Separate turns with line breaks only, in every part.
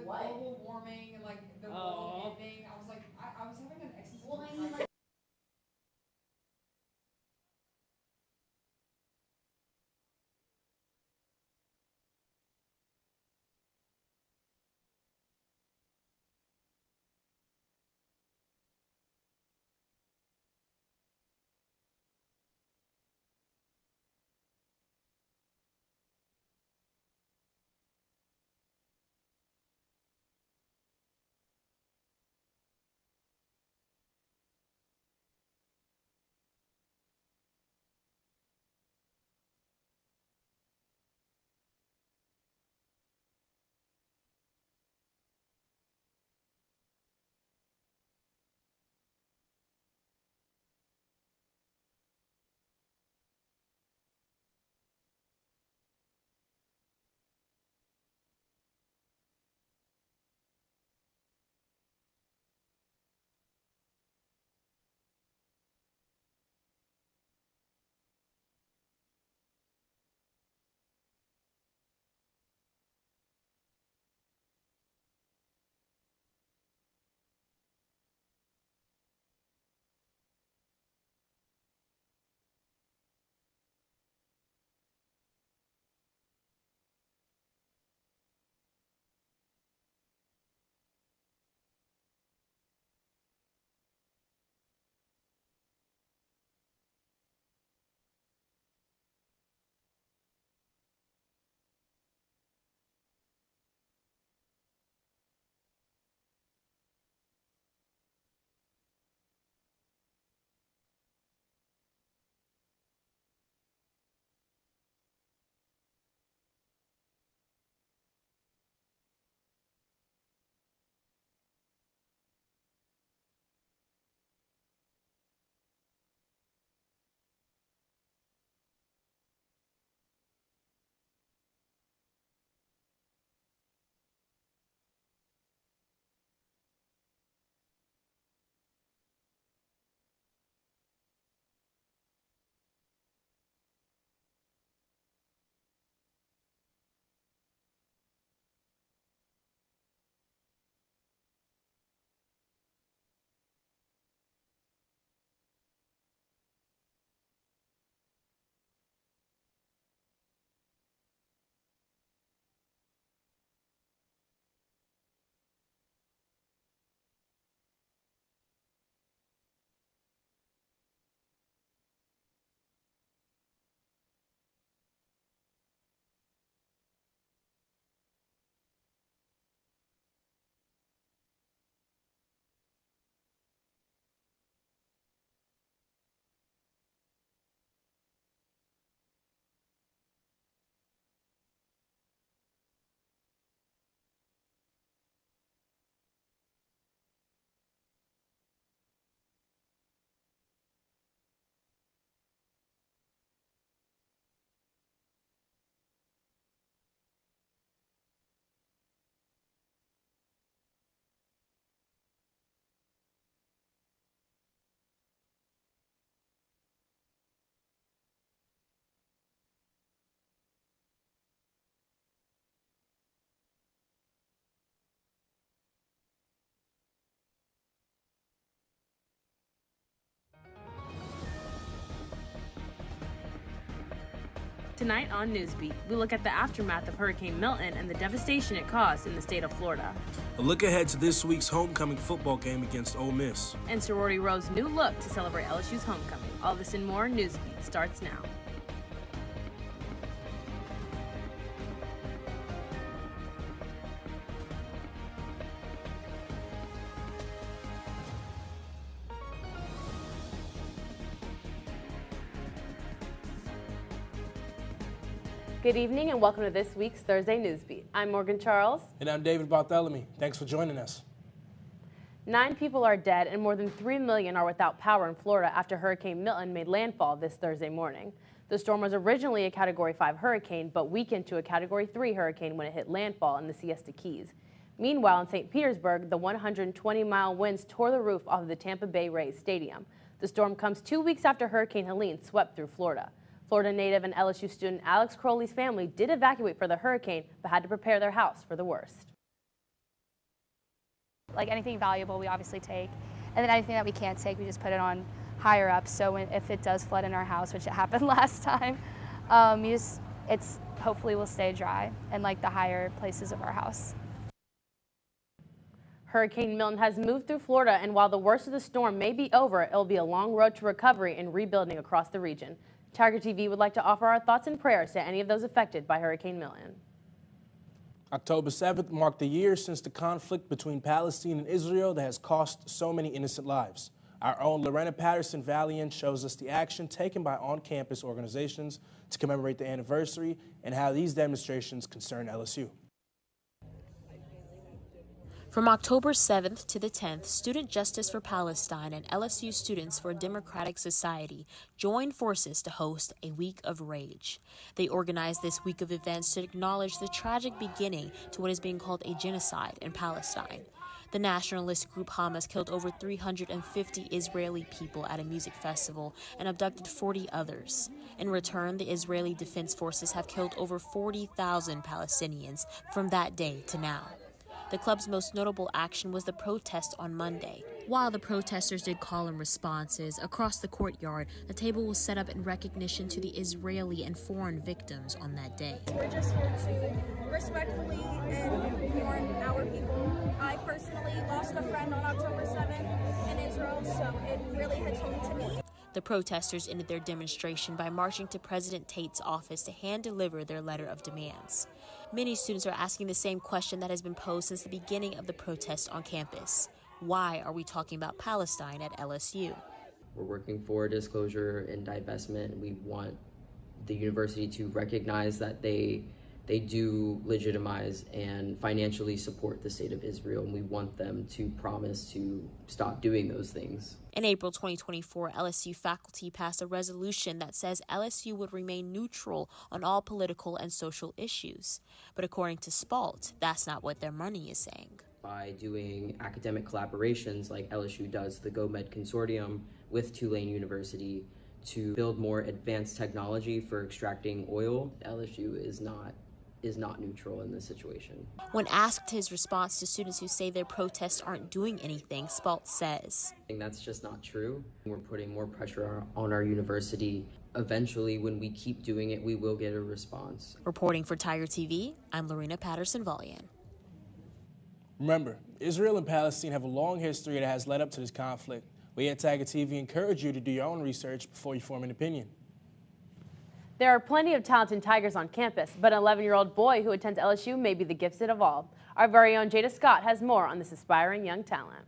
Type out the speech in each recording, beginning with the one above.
global warming and like the world ending. I was like, I was having an existential crisis.
Tonight on Newsbeat, we look at the aftermath of Hurricane Milton and the devastation it caused in the state of Florida.
A look ahead to this week's homecoming football game against Ole Miss.
And Sorority Row's new look to celebrate LSU's homecoming. All this and more, Newsbeat starts now. Good evening and welcome to this week's Thursday Newsbeat. I'm Morgan Charles.
And I'm David Bartholomew. Thanks for joining us.
9 people are dead and more than 3 million are without power in Florida after Hurricane Milton made landfall this Thursday morning. The storm was originally a Category 5 hurricane, but weakened to a Category 3 hurricane when it hit landfall in the Siesta Keys. Meanwhile, in St. Petersburg, the 120-mile winds tore the roof off of the Tampa Bay Rays Stadium. The storm comes 2 weeks after Hurricane Helene swept through Florida. Florida native and LSU student Alex Crowley's family did evacuate for the hurricane, but had to prepare their house for the worst.
Like anything valuable we obviously take, and then anything that we can't take we just put it on higher up, so if it does flood in our house, which it happened last time, it's hopefully will stay dry in like the higher places of our house.
Hurricane Milton has moved through Florida, and while the worst of the storm may be over, it'll be a long road to recovery and rebuilding across the region. Tiger TV would like to offer our thoughts and prayers to any of those affected by Hurricane Milton.
October 7th marked the year since the conflict between Palestine and Israel that has cost so many innocent lives. Our own Lorena Patterson-Valiant shows us the action taken by on-campus organizations to commemorate the anniversary and how these demonstrations concern LSU.
From October 7th to the 10th, Student Justice for Palestine and LSU Students for a Democratic Society joined forces to host a Week of Rage. They organized this week of events to acknowledge the tragic beginning to what is being called a genocide in Palestine. The nationalist group Hamas killed over 350 Israeli people at a music festival and abducted 40 others. In return, the Israeli Defense Forces have killed over 40,000 Palestinians from that day to now. The club's most notable action was the protest on Monday. While the protesters did call in responses, across the courtyard, a table was set up in recognition to the Israeli and foreign victims on that day.
We're just here to respectfully and mourn our people. I personally lost a friend on October 7th in Israel, so it really hits home to me.
The protesters ended their demonstration by marching to President Tate's office to hand-deliver their letter of demands. Many students are asking the same question that has been posed since the beginning of the protest on campus. Why are we talking about Palestine at LSU?
We're working for disclosure and divestment. We want the university to recognize that they do legitimize and financially support the state of Israel, and we want them to promise to stop doing those things.
In April 2024, LSU faculty passed a resolution that says LSU would remain neutral on all political and social issues. But according to SPALT, that's not what their money is saying.
By doing academic collaborations like LSU does the GoMed Consortium with Tulane University to build more advanced technology for extracting oil, LSU is not neutral in this situation.
When asked his response to students who say their protests aren't doing anything, Spalt says,
That's just not true. We're putting more pressure on our university. Eventually, when we keep doing it, we will get a response.
Reporting for Tiger TV, I'm Lorena Patterson-Valiant.
Remember, Israel and Palestine have a long history that has led up to this conflict. We at Tiger TV encourage you to do your own research before you form an opinion.
There are plenty of talented Tigers on campus, but an 11-year-old boy who attends LSU may be the gifted of all. Our very own Jada Scott has more on this aspiring young talent.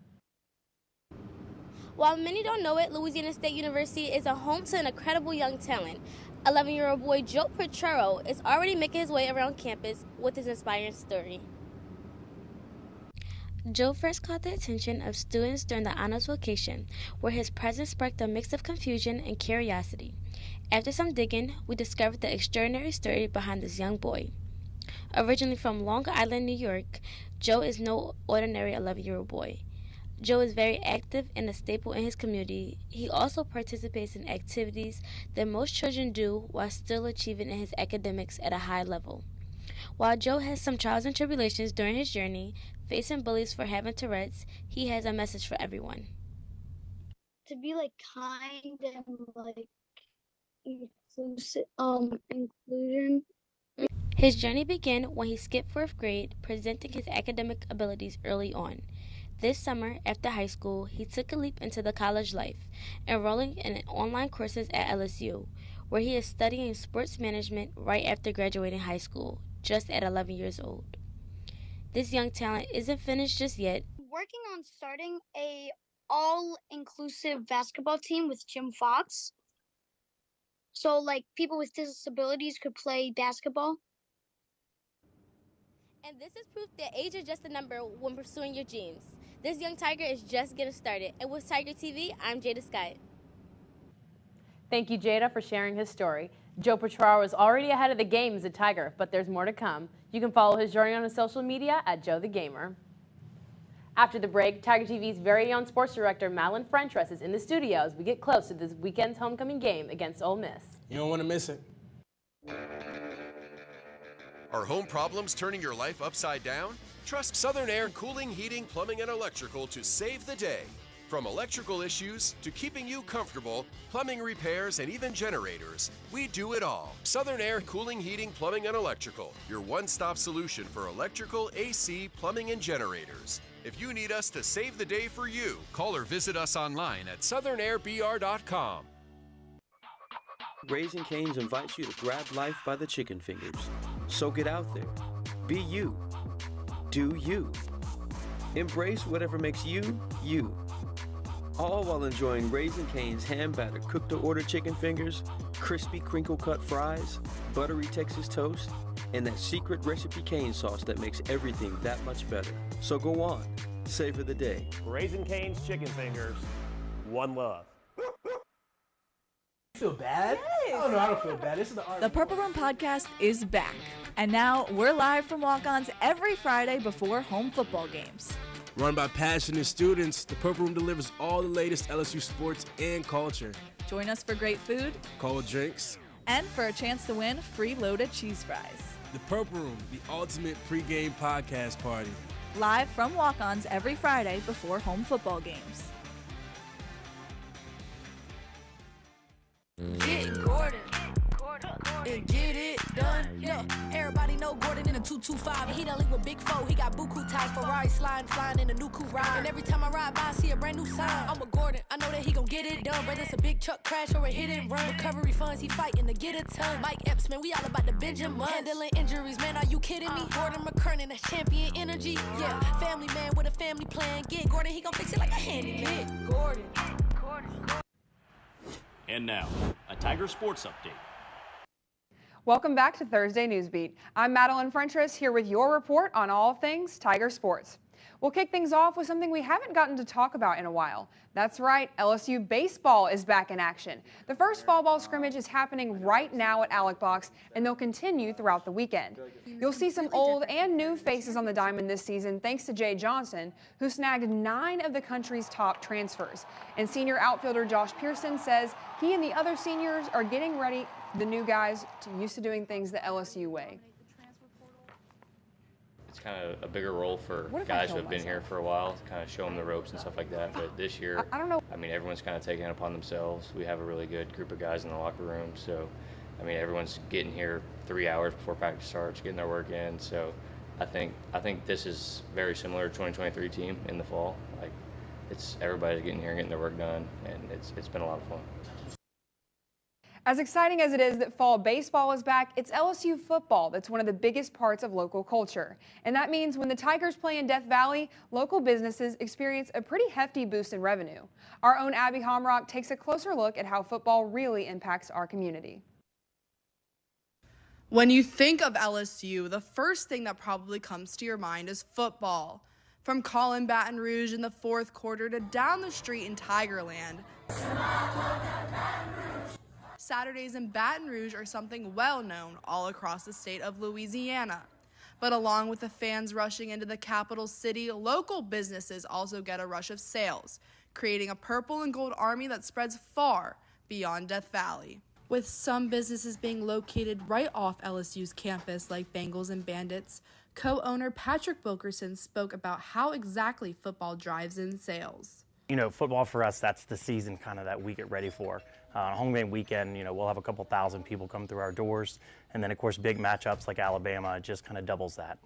While many don't know it, Louisiana State University is a home to an incredible young talent. 11-year-old boy Joe Petrero is already making his way around campus with his inspiring story. Joe first caught the attention of students during the honors vacation, where his presence sparked a mix of confusion and curiosity. After some digging, we discovered the extraordinary story behind this young boy. Originally from Long Island, New York, Joe is no ordinary 11-year-old boy. Joe is very active and a staple in his community. He also participates in activities that most children do while still achieving in his academics at a high level. While Joe has some trials and tribulations during his journey, facing bullies for having Tourette's, he has a message for everyone.
To be kind and inclusion.
His journey began when he skipped 4th grade, presenting his academic abilities early on. This summer, after high school, he took a leap into the college life, enrolling in online courses at LSU, where he is studying sports management right after graduating high school, just at 11 years old. This young talent isn't finished just yet.
Working on starting a all-inclusive basketball team with Jim Fox. So, people with disabilities could play basketball.
And this is proof that age is just a number when pursuing your dreams. This young Tiger is just getting started. And with Tiger TV, I'm Jada Scott.
Thank you, Jada, for sharing his story. Joe Petraro is already ahead of the game as a Tiger, but there's more to come. You can follow his journey on his social media at Joe the Gamer. After the break, Tiger TV's very own sports director, Madeline Frentress, is in the studio as we get close to this weekend's homecoming game against Ole Miss.
You don't want to miss it.
Are home problems turning your life upside down? Trust Southern Air Cooling, Heating, Plumbing, and Electrical to save the day. From electrical issues to keeping you comfortable, plumbing repairs, and even generators, we do it all. Southern Air Cooling, Heating, Plumbing, and Electrical, your one-stop solution for electrical, AC, plumbing, and generators. If you need us to save the day for you, call or visit us online at southernairbr.com.
Raising Cane's invites you to grab life by the chicken fingers. So get out there. Be you. Do you. Embrace whatever makes you, you. All while enjoying Raising Cane's hand-battered cooked-to-order chicken fingers, crispy crinkle-cut fries, buttery Texas toast, and that secret recipe cane sauce that makes everything that much better. So go on, savor the day.
Raising Cane's chicken fingers, one love.
You feel bad?
Yes.
Oh no, I don't feel bad. This is the art.
The Purple Room podcast is back. And now we're live from walk-ons every Friday before home football games.
Run by passionate students, the Purple Room delivers all the latest LSU sports and culture.
Join us for great food,
cold drinks,
and for a chance to win free loaded cheese fries.
The Purple Room, the ultimate pregame podcast party.
Live from walk-ons every Friday before home football games.
Get Gordon and get it done. Yeah, everybody know Gordon in a 225. And he done link with Big Four. He got buku ties, Ferrari sliding, flying in a new coupe ride. And every time I ride by, I see a brand new sign. I'm with Gordon, I know that he gon' get it done. Whether it's a big truck crash or a hit and run, recovery funds, he fighting to get a ton. Mike Epps, man, we all about the Benjamin. Handling injuries, man, are you kidding me? Gordon McKernan, that's champion energy. Yeah, family man with a family plan. Get Gordon, he gon' fix it like a handyman. Get Gordon.
And now, a Tiger Sports Update.
Welcome back to Thursday Newsbeat. I'm Madeline Frentress here with your report on all things Tiger sports. We'll kick things off with something we haven't gotten to talk about in a while. That's right, LSU baseball is back in action. The first fall ball scrimmage is happening right now at Alec Box, and they'll continue throughout the weekend. You'll see some old and new faces on the diamond this season thanks to Jay Johnson, who snagged 9 of the country's top transfers. And senior outfielder Josh Pearson says he and the other seniors are getting ready, the new guys, used to doing things the LSU way.
It's kind of a bigger role for guys who have been here for a while to kind of show them the ropes and stuff like that. But this year,
I don't know.
I mean, everyone's kind of taking it upon themselves. We have a really good group of guys in the locker room. So, I mean, everyone's getting here 3 hours before practice starts, getting their work in. So, I think this is very similar to 2023 team in the fall. Like, everybody's getting here, getting their work done, and it's been a lot of fun.
As exciting as it is that fall baseball is back, it's LSU football that's one of the biggest parts of local culture. And that means when the Tigers play in Death Valley, local businesses experience a pretty hefty boost in revenue. Our own Abby Homrock takes a closer look at how football really impacts our community.
When you think of LSU, the first thing that probably comes to your mind is football. From Colin Baton Rouge in the fourth quarter to down the street in Tigerland. Saturdays in Baton Rouge are something well known all across the state of Louisiana. But along with the fans rushing into the capital city, local businesses also get a rush of sales, creating a purple and gold army that spreads far beyond Death Valley. With some businesses being located right off LSU's campus like Bengals and Bandits, co-owner Patrick Wilkerson spoke about how exactly football drives in sales.
You know, football for us, that's the season kind of that we get ready for. On home game weekend, you know, we'll have a couple thousand people come through our doors. And then, of course, big matchups like Alabama just kind of doubles that.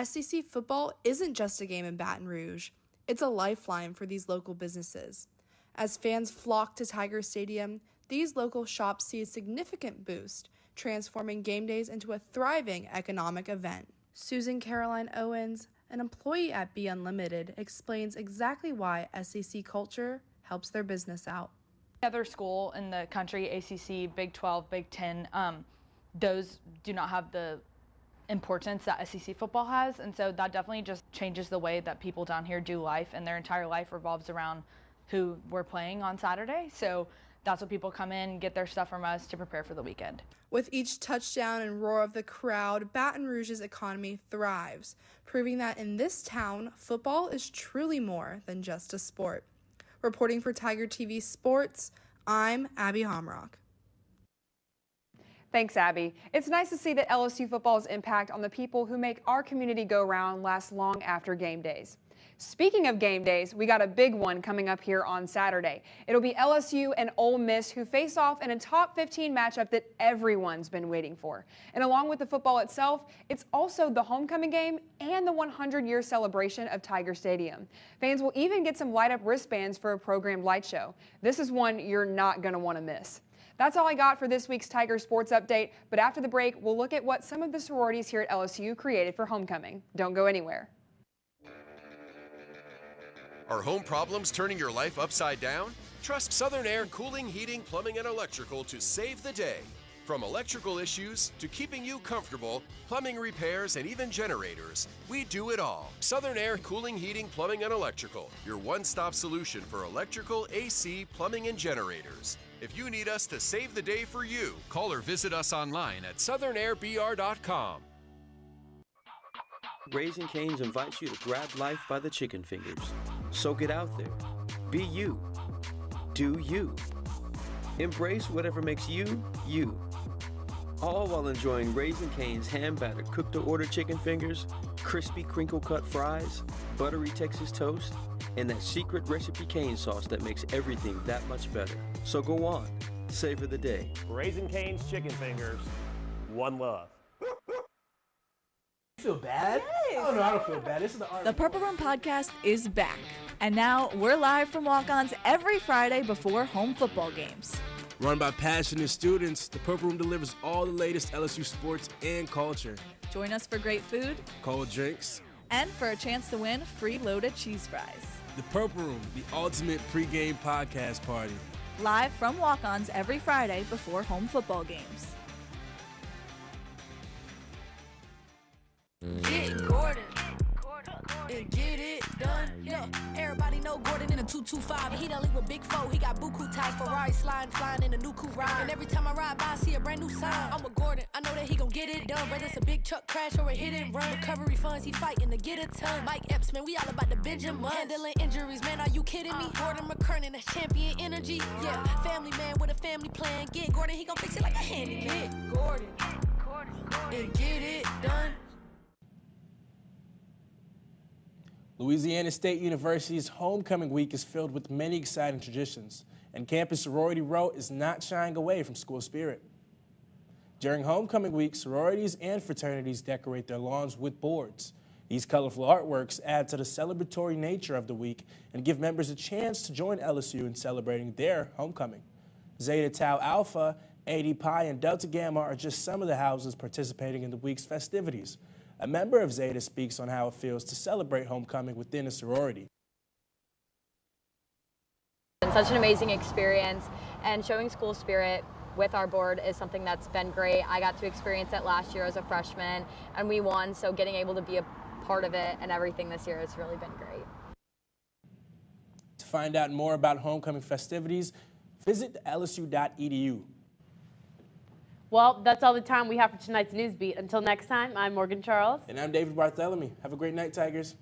SEC football isn't just a game in Baton Rouge. It's a lifeline for these local businesses. As fans flock to Tiger Stadium, these local shops see a significant boost, transforming game days into a thriving economic event. Susan Caroline Owens, an employee at Be Unlimited, explains exactly why SEC culture helps their business out.
Other school in the country, ACC, Big 12, Big 10, those do not have the importance that SEC football has, and so that definitely just changes the way that people down here do life, and their entire life revolves around who we're playing on Saturday. So that's what people come in, get their stuff from us to prepare for the weekend.
With each touchdown and roar of the crowd, Baton Rouge's economy thrives, proving that in this town, football is truly more than just a sport. Reporting for Tiger TV Sports, I'm Abby Homrock.
Thanks, Abby. It's nice to see that LSU football's impact on the people who make our community go round last long after game days. Speaking of game days, we got a big one coming up here on Saturday. It'll be LSU and Ole Miss who face off in a top 15 matchup that everyone's been waiting for. And along with the football itself, it's also the homecoming game and the 100-year celebration of Tiger Stadium. Fans will even get some light-up wristbands for a programmed light show. This is one you're not going to want to miss. That's all I got for this week's Tiger Sports Update, but after the break, we'll look at what some of the sororities here at LSU created for homecoming. Don't go anywhere.
Are home problems turning your life upside down? Trust Southern Air Cooling, Heating, Plumbing, and Electrical to save the day. From electrical issues to keeping you comfortable, plumbing repairs, and even generators, we do it all. Southern Air Cooling, Heating, Plumbing, and Electrical, your one-stop solution for electrical, AC, plumbing, and generators. If you need us to save the day for you, call or visit us online at southernairbr.com.
Raising Cane's invites you to grab life by the chicken fingers. So get out there. Be you. Do you. Embrace whatever makes you, you. All while enjoying Raising Cane's hand-battered cooked-to-order chicken fingers, crispy crinkle-cut fries, buttery Texas toast, and that secret recipe cane sauce that makes everything that much better. So go on. Savor the day.
Raising Cane's chicken fingers. One love.
You feel bad?
Yes.
Oh, no, I don't feel bad. This is the
The Purple Room podcast is back. And now we're live from walk-ons every Friday before home football games.
Run by passionate students, the Purple Room delivers all the latest LSU sports and culture.
Join us for great food,
Cold drinks,
and for a chance to win free loaded cheese fries.
the Purple Room, the ultimate pregame podcast party.
Live from walk-ons every Friday before home football games.
Get Gordon and get it done. Yeah, everybody know Gordon in a 225. And he done link with Big Foe. He got buku ties, Ferrari sliding, flying in a new coupe ride. And every time I ride by, I see a brand new sign. I'm with Gordon, I know that he gon' get it done. Whether it's a big truck crash or a hit and run. Recovery funds, he fighting to get a ton. Mike Epps, man, we all about the Benjamin. Handling injuries, man, are you kidding me? Gordon McKernan, that's champion energy. Yeah, family man with a family plan. Get Gordon, he gon' fix it like a handyman. Get Gordon and get it done.
Louisiana State University's homecoming week is filled with many exciting traditions, and Campus Sorority Row is not shying away from school spirit. During homecoming week, sororities and fraternities decorate their lawns with boards. These colorful artworks add to the celebratory nature of the week and give members a chance to join LSU in celebrating their homecoming. Zeta Tau Alpha, AD Pi, and Delta Gamma are just some of the houses participating in the week's festivities. A member of Zeta speaks on how it feels to celebrate homecoming within a sorority.
It's such an amazing experience, and showing school spirit with our board is something that's been great. I got to experience it last year as a freshman, and we won, so getting able to be a part of it and everything this year has really been great.
To find out more about homecoming festivities, visit lsu.edu.
Well, that's all the time we have for tonight's Newsbeat. Until next time, I'm Morgan Charles.
And I'm David Bartholomew. Have a great night, Tigers.